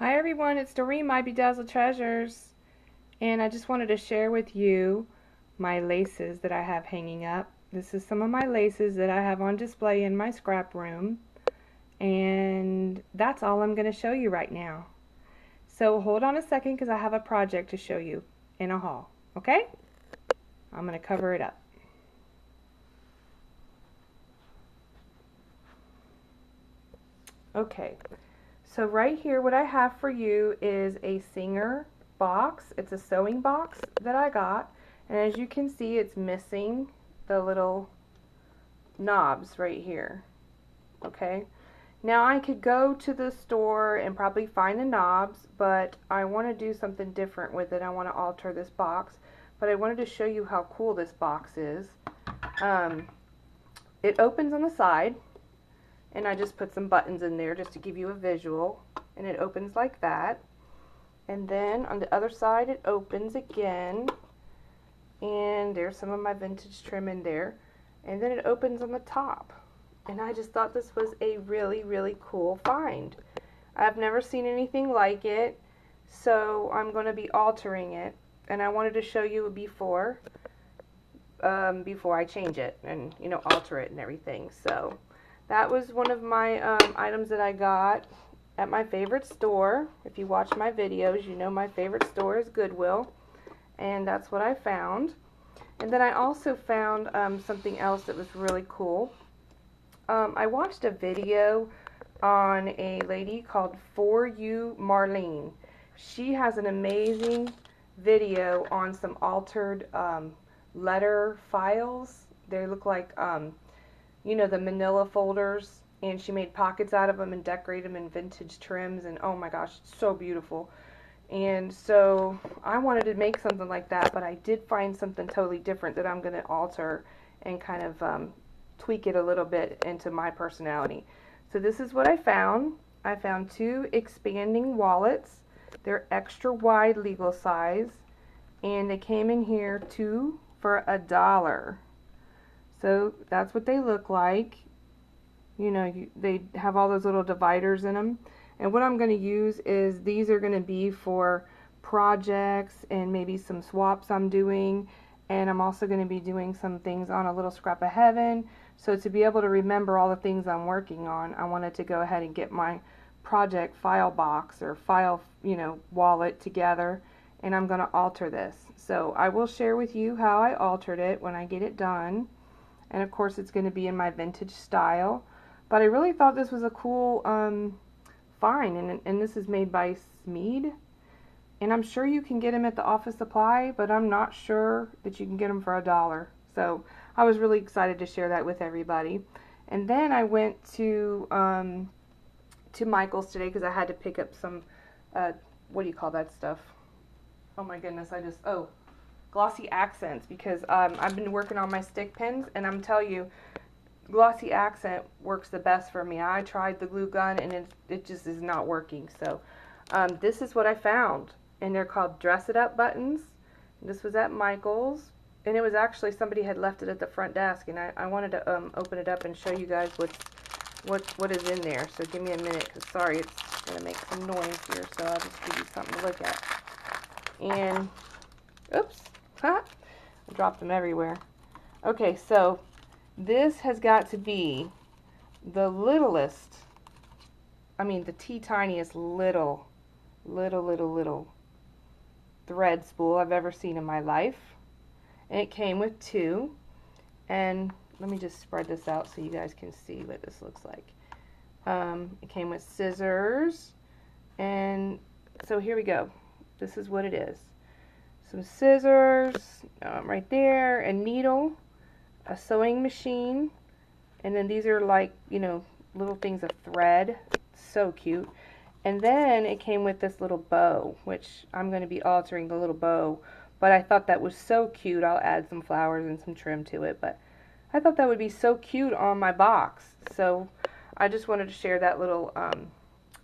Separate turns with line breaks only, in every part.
Hi everyone, it's Doreen, My Bedazzled Treasures, and I just wanted to share with you my laces that I have hanging up. This is some of my laces that I have on display in my scrap room, and that's all I'm going to show you right now. So hold on a second because I have a project to show you in a haul, okay? I'm going to cover it up. Okay, so right here what I have for you is a Singer box. It's a sewing box that I got, and as you can see it's missing the little knobs right here. Okay, now I could go to the store and probably find the knobs, but I want to do something different with it. I want to alter this box, but I wanted to show you how cool this box is. It opens on the side, and I just put some buttons in there just to give you a visual, and it opens like that. And then on the other side it opens again, and there's some of my vintage trim in there, and then it opens on the top. And I just thought this was a really cool find. I've never seen anything like it, so I'm going to be altering it, and I wanted to show you before I change it and alter it and everything. So that was one of my items that I got at my favorite store. If you watch my videos, you know my favorite store is Goodwill, and that's what I found. And then I also found something else that was really cool. I watched a video on a lady called For You Marlene. She has an amazing video on some altered letter files. They look like the manila folders, and she made pockets out of them and decorated them in vintage trims, and oh my gosh, it's so beautiful. And so I wanted to make something like that, but I did find something totally different that I'm going to alter and kind of tweak it a little bit into my personality. So this is what I found. I found two expanding wallets. They're extra wide legal size, and they came in here 2 for $1. So that's what they look like. They have all those little dividers in them. And what I'm going to use is, these are going to be for projects and maybe some swaps I'm doing. And I'm also going to be doing some things on a little scrap of heaven. So to be able to remember all the things I'm working on, I wanted to go ahead and get my project file box or file, wallet together. And I'm going to alter this. So I will share with you how I altered it when I get it done. And of course it's going to be in my vintage style. But I really thought this was a cool find, and this is made by Smeed. And I'm sure you can get them at the office supply, but I'm not sure that you can get them for $1. So I was really excited to share that with everybody. And then I went to Michael's today because I had to pick up some, what do you call that stuff? Oh my goodness, glossy accents, because I've been working on my stick pins, and I'm telling you, glossy accent works the best for me. I tried the glue gun and it just is not working. So this is what I found, and they're called Dress It Up buttons. This was at Michael's, and it was actually, somebody had left it at the front desk, and I wanted to open it up and show you guys what is in there. So give me a minute, because sorry, it's going to make some noise here, so I'll just give you something to look at. And oops, I dropped them everywhere. Okay, so this has got to be the littlest, the teeny-tiniest little thread spool I've ever seen in my life. And it came with 2. And let me just spread this out so you guys can see what this looks like. It came with scissors, and so here we go. This is what it is. Some scissors right there, a needle, a sewing machine, and then these are like, little things of thread. So cute. And then it came with this little bow, which I'm going to be altering the little bow, but I thought that was so cute. I'll add some flowers and some trim to it, but I thought that would be so cute on my box. So I just wanted to share that little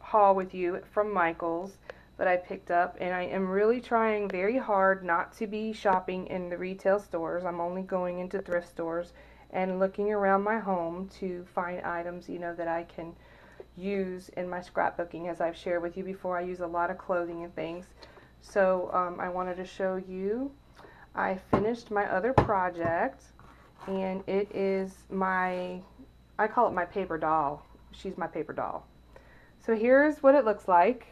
haul with you from Michael's that I picked up, and I am really trying very hard not to be shopping in the retail stores. I'm only going into thrift stores and looking around my home to find items, that I can, use in my scrapbooking. As I've shared with you before, I use a lot of clothing and things. So I wanted to show you, I finished my other project, and it is my, I call it my paper doll. She's my paper doll. So here's what it looks like.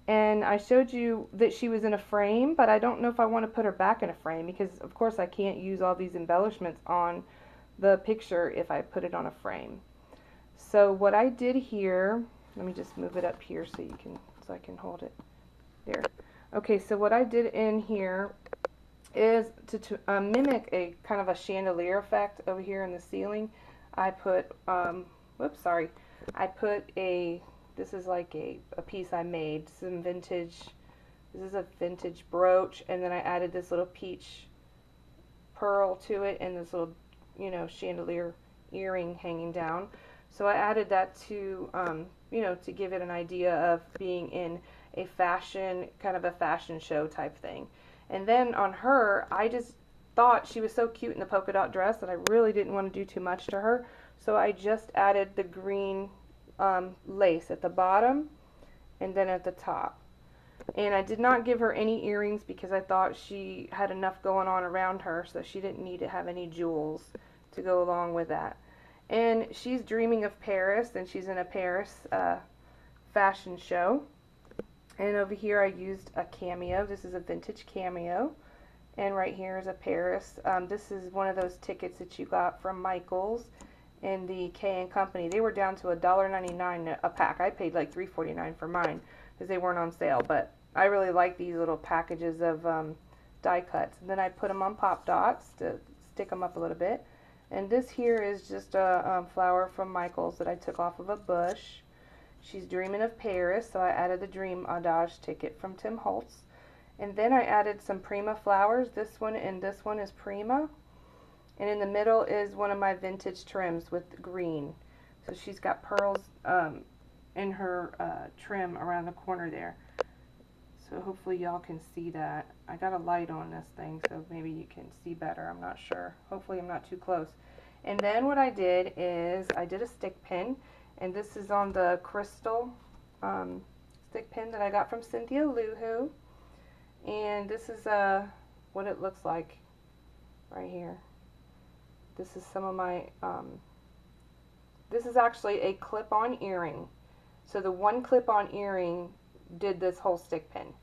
And I showed you that she was in a frame, but I don't know if I want to put her back in a frame because, of course, I can't use all these embellishments on the picture if I put it on a frame. So what I did here, let me just move it up here so you can, so I can hold it there. Okay, so what I did in here is to mimic a kind of a chandelier effect over here in the ceiling. I put, whoops, sorry, I put a, this is like a piece I made, some vintage, this is a vintage brooch, and then I added this little peach pearl to it and this little, you know, chandelier earring hanging down. So I added that to, you know, to give it an idea of being in a fashion, kind of a fashion show type thing. And then on her, I just thought she was so cute in the polka dot dress that I really didn't want to do too much to her. So I just added the green lace at the bottom and then at the top. And I did not give her any earrings because I thought she had enough going on around her, so she didn't need to have any jewels to go along with that. And she's dreaming of Paris, and she's in a Paris fashion show. And over here I used a cameo. This is a vintage cameo. And right here is a Paris. This is one of those tickets that you got from Michael's in the K & Company. They were down to $1.99 a pack. I paid like $3.49 for mine because they weren't on sale. But I really like these little packages of die cuts. And then I put them on pop dots to stick them up a little bit. And this here is just a flower from Michael's that I took off of a bush. She's dreaming of Paris, so I added the Dream Adage ticket from Tim Holtz. And then I added some Prima flowers. This one and this one is Prima. And in the middle is one of my vintage trims with green. So she's got pearls in her trim around the corner there. So hopefully y'all can see that. I got a light on this thing, so maybe you can see better. I'm not sure. Hopefully I'm not too close. And then what I did is I did a stick pin. And this is on the crystal stick pin that I got from Cynthia Luhu. And this is what it looks like right here. This is some of my, this is actually a clip-on earring. So the one clip-on earring did this whole stick pin.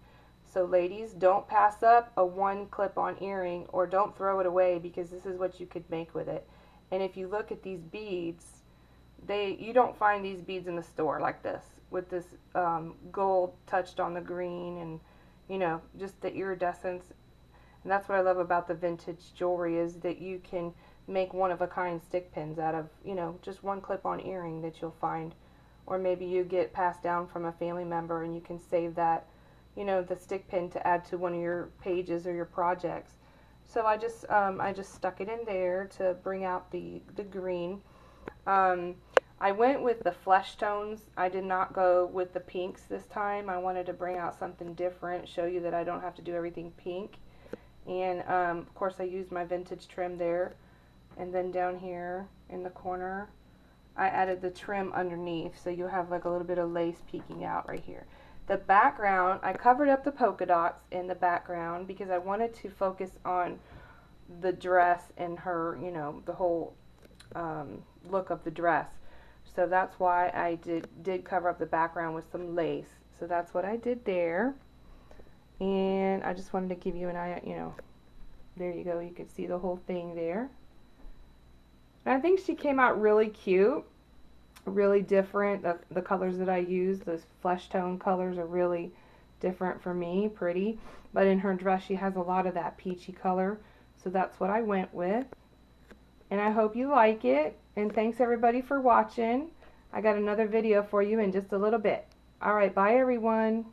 So ladies, don't pass up a one clip-on earring or don't throw it away because this is what you could make with it. And if you look at these beads, you don't find these beads in the store like this with this gold touched on the green and, you know, just the iridescence. And that's what I love about the vintage jewelry is that you can make one-of-a-kind stick pins out of, you know, just one clip-on earring that you'll find. Or maybe you get passed down from a family member and you can save that, you know, the stick pin to add to one of your pages or your projects. So I just stuck it in there to bring out the green. I went with the flesh tones. I did not go with the pinks this time. I wanted to bring out something different, show you that I don't have to do everything pink. And of course I used my vintage trim there. And then down here in the corner, I added the trim underneath, so you'll have like a little bit of lace peeking out right here. The background, I covered up the polka dots in the background because I wanted to focus on the dress and her, you know, the whole look of the dress. So that's why I did cover up the background with some lace. So that's what I did there. And I just wanted to give you an eye, you know, there you go. You can see the whole thing there. And I think she came out really cute, really different. The colors that I used, those flesh tone colors are really different for me, pretty. But in her dress, she has a lot of that peachy color. So that's what I went with. And I hope you like it. And thanks everybody for watching. I got another video for you in just a little bit. Alright, bye everyone.